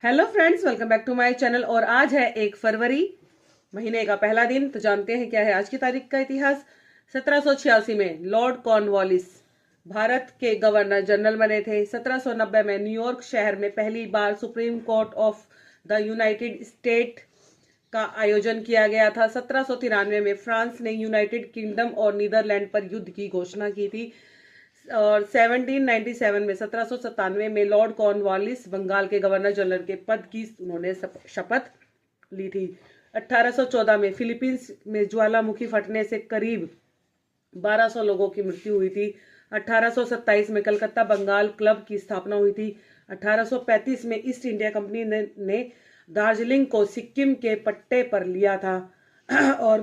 Hello friends, welcome back to my channel. और आज है 1 फरवरी, महीने का पहला दिन। तो जानते हैं क्या है आज की तारीख का इतिहास। 1786 में लॉर्ड कॉर्नवालिस भारत के गवर्नर जनरल बने थे। 1790 में न्यूयॉर्क शहर में पहली बार Supreme Court of the United State का आयोजन किया गया था। 1793 में फ्रांस ने यूनाइटेड किंगडम और नीदरलैंड पर युद्ध की घोषणा की थी। और 1797 में 1797 में लॉर्ड कॉर्नवालिस बंगाल के गवर्नर जनरल के पद की उन्होंने शपथ ली थी। 1814 में फिलीपींस में ज्वालामुखी फटने से करीब 1200 लोगों की मृत्यु हुई थी। 1827 में कलकत्ता बंगाल क्लब की स्थापना हुई थी। 1835 में ईस्ट इंडिया कंपनी ने दार्जिलिंग को सिक्किम के पट्टे पर लिया था। और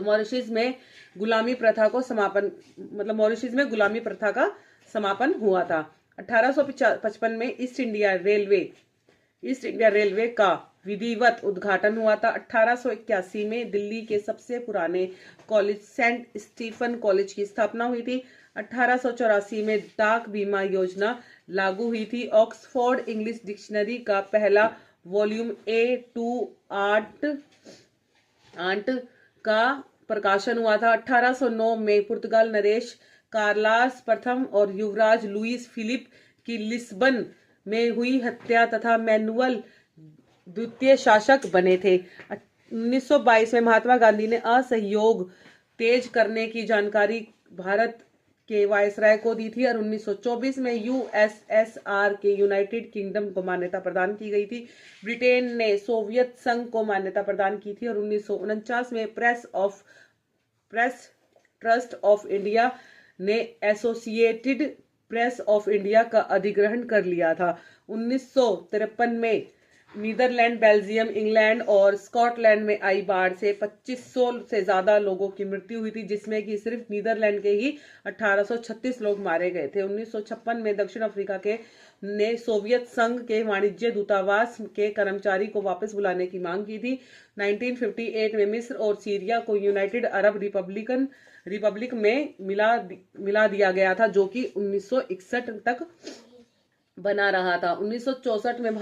मॉरिशस में गुलामी प्रथा को मॉरिशस में गुलामी प्रथा का समापन हुआ था। 1855 में ईस्ट इंडिया रेलवे का विधिवत उद्घाटन हुआ था। 1881 में दिल्ली के सबसे पुराने कॉलेज सेंट स्टीफन कॉलेज की स्थापना हुई थी। 1884 में डाक बीमा योजना लागू हुई थी। ऑक्सफोर्ड इंग्लिश डिक्शनरी का पहला वॉल्यूम आंट का प्रकाशन हुआ था। 1809 में पुर्तगाल नरेश कार्लास प्रथम और युवराज लुईस फिलिप की लिस्बन में हुई हत्या तथा मैनुअल द्वितीय शासक बने थे। 1922 में महात्मा गांधी ने असहयोग तेज करने की जानकारी भारत के वायसराय को दी थी। और 1924 में यूएसएसआर के यूनाइटेड किंगडम को मान्यता प्रदान की गई थी। ब्रिटेन ने सोवियत संघ को मान्यता प्रदान की थी। और 1949 में प्रेस ट्रस्ट ऑफ इंडिया ने एसोसिएटेड प्रेस ऑफ इंडिया का अधिग्रहण कर लिया था। 1953 में नीदरलैंड, बेल्जियम, इंग्लैंड और स्कॉटलैंड में आई बाढ़ से 2500 से ज्यादा लोगों की मृत्यु हुई थी, जिसमें कि सिर्फ नीदरलैंड के ही 1836 लोग मारे गए थे। 1956 में दक्षिण अफ्रीका ने सोवियत संघ के वाणिज्य दूतावास के कर्मचारी को वापस बुलाने की मांग की थी। 1958 में मिस्र और सीरिया को यूनाइटेड अरब रिपब्लिक में मिला दिया गया था, जो कि 1961 तक बना रहा था। 1964 में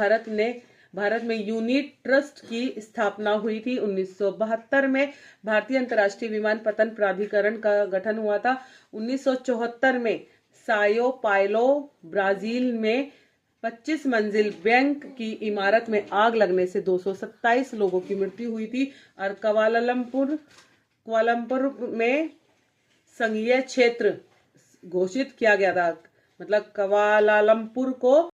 भारत में यूनिट ट्रस्ट की स्थापना हुई थी। 1972 में भारतीय अंतर्राष्ट्रीय विमानपत्तन प्राधिकरण का गठन हुआ था। 1974 में सायो पायलो ब्राजील में 25 मंजिल बैंक की इमारत में आग लगने से 227 लोगों की मृत्यु हुई थी। और कुआलालंपुर में संघीय क्षेत्र घोषित किया गया था। मतलब कुआलालंपुर को